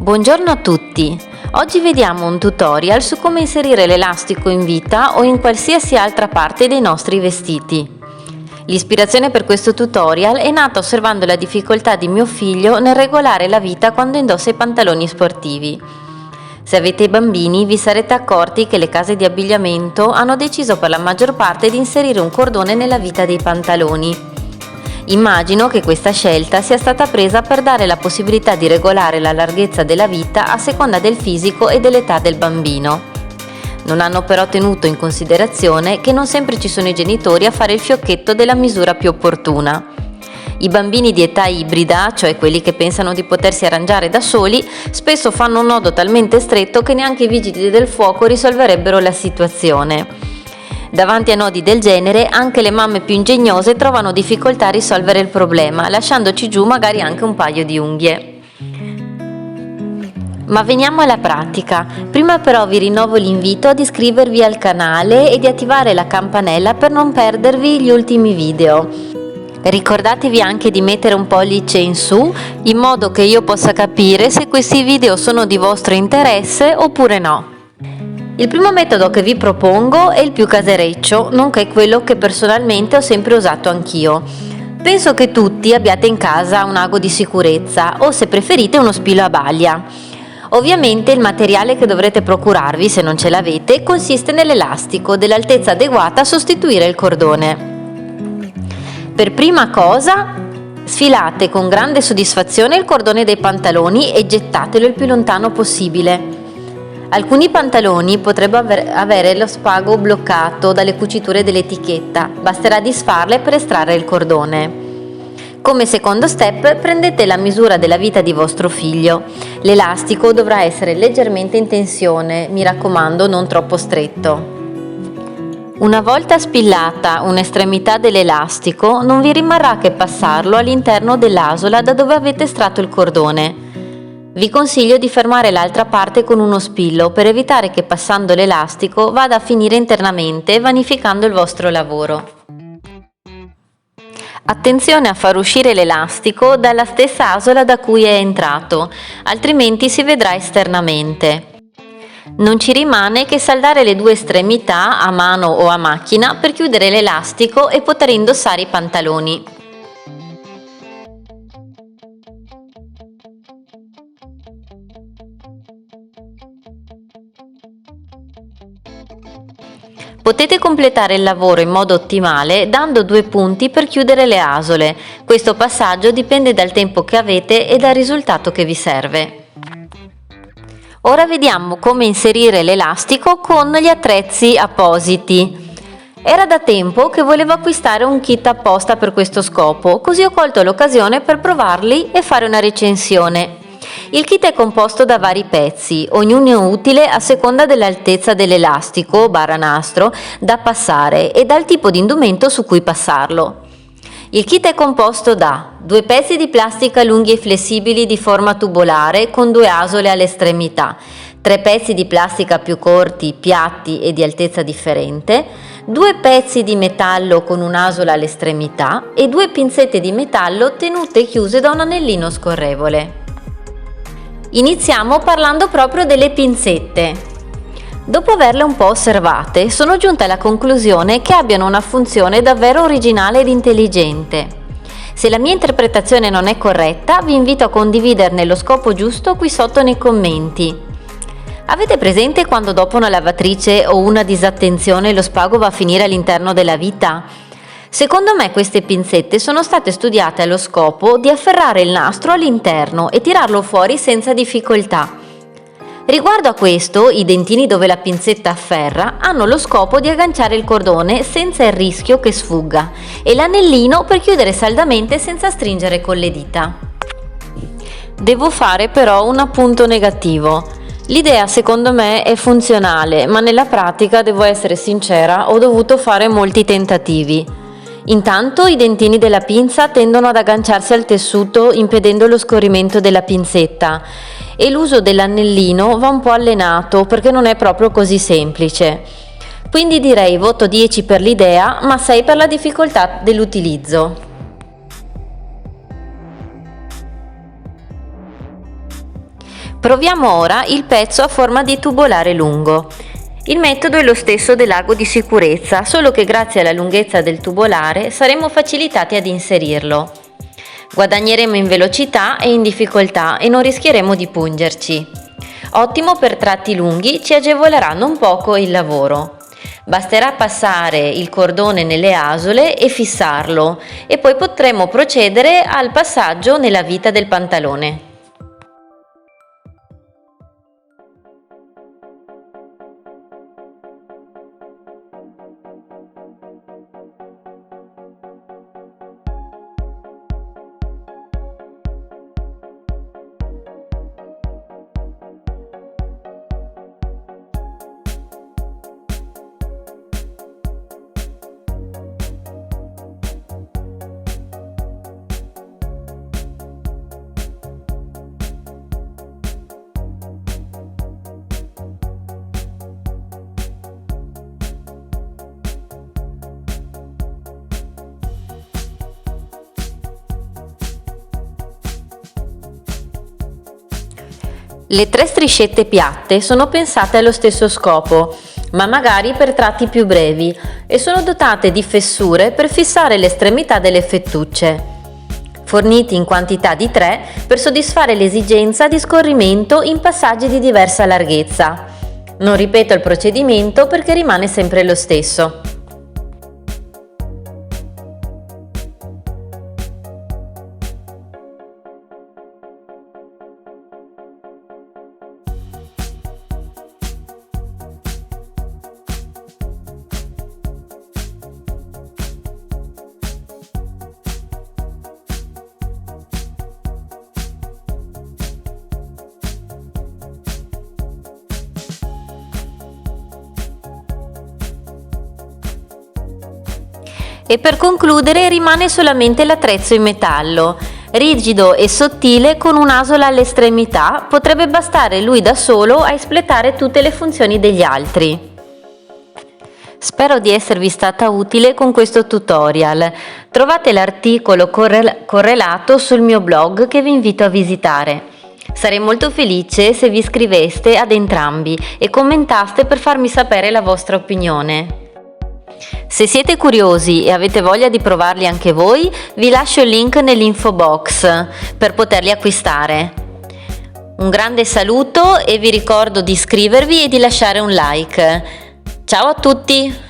Buongiorno a tutti! Oggi vediamo un tutorial su come inserire l'elastico in vita o in qualsiasi altra parte dei nostri vestiti. L'ispirazione per questo tutorial è nata osservando la difficoltà di mio figlio nel regolare la vita quando indossa i pantaloni sportivi. Se avete bambini vi sarete accorti che le case di abbigliamento hanno deciso per la maggior parte di inserire un cordone nella vita dei pantaloni. Immagino che questa scelta sia stata presa per dare la possibilità di regolare la larghezza della vita a seconda del fisico e dell'età del bambino. Non hanno però tenuto in considerazione che non sempre ci sono i genitori a fare il fiocchetto della misura più opportuna. I bambini di età ibrida, cioè quelli che pensano di potersi arrangiare da soli, spesso fanno un nodo talmente stretto che neanche i vigili del fuoco risolverebbero la situazione. Davanti a nodi del genere, anche le mamme più ingegnose trovano difficoltà a risolvere il problema, lasciandoci giù magari anche un paio di unghie. Ma veniamo alla pratica. Prima però vi rinnovo l'invito ad iscrivervi al canale e di attivare la campanella per non perdervi gli ultimi video. Ricordatevi anche di mettere un pollice in su, in modo che io possa capire se questi video sono di vostro interesse oppure no. Il primo metodo che vi propongo è il più casereccio, nonché quello che personalmente ho sempre usato anch'io. Penso che tutti abbiate in casa un ago di sicurezza o, se preferite, uno spillo a baglia. Ovviamente il materiale che dovrete procurarvi, se non ce l'avete, consiste nell'elastico dell'altezza adeguata a sostituire il cordone. Per prima cosa, sfilate con grande soddisfazione il cordone dei pantaloni e gettatelo il più lontano possibile. Alcuni pantaloni potrebbero avere lo spago bloccato dalle cuciture dell'etichetta, basterà disfarle per estrarre il cordone. Come secondo step prendete la misura della vita di vostro figlio. L'elastico dovrà essere leggermente in tensione, mi raccomando non troppo stretto. Una volta spillata un'estremità dell'elastico, non vi rimarrà che passarlo all'interno dell'asola da dove avete estratto il cordone. Vi consiglio di fermare l'altra parte con uno spillo per evitare che passando l'elastico vada a finire internamente, vanificando il vostro lavoro. Attenzione a far uscire l'elastico dalla stessa asola da cui è entrato, altrimenti si vedrà esternamente. Non ci rimane che saldare le due estremità a mano o a macchina per chiudere l'elastico e poter indossare i pantaloni. Potete completare il lavoro in modo ottimale dando 2 punti per chiudere le asole. Questo passaggio dipende dal tempo che avete e dal risultato che vi serve. Ora vediamo come inserire l'elastico con gli attrezzi appositi. Era da tempo che volevo acquistare un kit apposta per questo scopo, così ho colto l'occasione per provarli e fare una recensione. Il kit è composto da vari pezzi, ognuno utile a seconda dell'altezza dell'elastico /nastro da passare e dal tipo di indumento su cui passarlo. Il kit è composto da 2 pezzi di plastica lunghi e flessibili di forma tubolare con 2 asole alle estremità, 3 pezzi di plastica più corti, piatti e di altezza differente, 2 pezzi di metallo con un'asola all'estremità e 2 pinzette di metallo tenute chiuse da un anellino scorrevole. Iniziamo parlando proprio delle pinzette. Dopo averle un po' osservate, sono giunta alla conclusione che abbiano una funzione davvero originale ed intelligente. Se la mia interpretazione non è corretta, vi invito a condividerne lo scopo giusto qui sotto nei commenti. Avete presente quando dopo una lavatrice o una disattenzione lo spago va a finire all'interno della vita? Secondo me queste pinzette sono state studiate allo scopo di afferrare il nastro all'interno e tirarlo fuori senza difficoltà. Riguardo a questo, i dentini dove la pinzetta afferra hanno lo scopo di agganciare il cordone senza il rischio che sfugga e l'anellino per chiudere saldamente senza stringere con le dita. Devo fare però un appunto negativo. L'idea secondo me è funzionale, ma nella pratica, devo essere sincera, ho dovuto fare molti tentativi. Intanto i dentini della pinza tendono ad agganciarsi al tessuto impedendo lo scorrimento della pinzetta e l'uso dell'anellino va un po' allenato perché non è proprio così semplice. Quindi direi voto 10 per l'idea ma 6 per la difficoltà dell'utilizzo. Proviamo ora il pezzo a forma di tubolare lungo. Il metodo è lo stesso del largo di sicurezza, solo che grazie alla lunghezza del tubolare saremo facilitati ad inserirlo. Guadagneremo in velocità e in difficoltà e non rischieremo di pungerci. Ottimo per tratti lunghi, ci agevolerà non poco il lavoro. Basterà passare il cordone nelle asole e fissarlo e poi potremo procedere al passaggio nella vita del pantalone. Le 3 striscette piatte sono pensate allo stesso scopo, ma magari per tratti più brevi, e sono dotate di fessure per fissare l'estremità delle fettucce, forniti in quantità di 3 per soddisfare l'esigenza di scorrimento in passaggi di diversa larghezza. Non ripeto il procedimento perché rimane sempre lo stesso. E per concludere rimane solamente l'attrezzo in metallo. Rigido e sottile con un'asola all'estremità, potrebbe bastare lui da solo a espletare tutte le funzioni degli altri. Spero di esservi stata utile con questo tutorial. Trovate l'articolo correlato sul mio blog che vi invito a visitare. Sarei molto felice se vi iscriveste ad entrambi e commentaste per farmi sapere la vostra opinione. Se siete curiosi e avete voglia di provarli anche voi, vi lascio il link nell'info box per poterli acquistare. Un grande saluto e vi ricordo di iscrivervi e di lasciare un like. Ciao a tutti!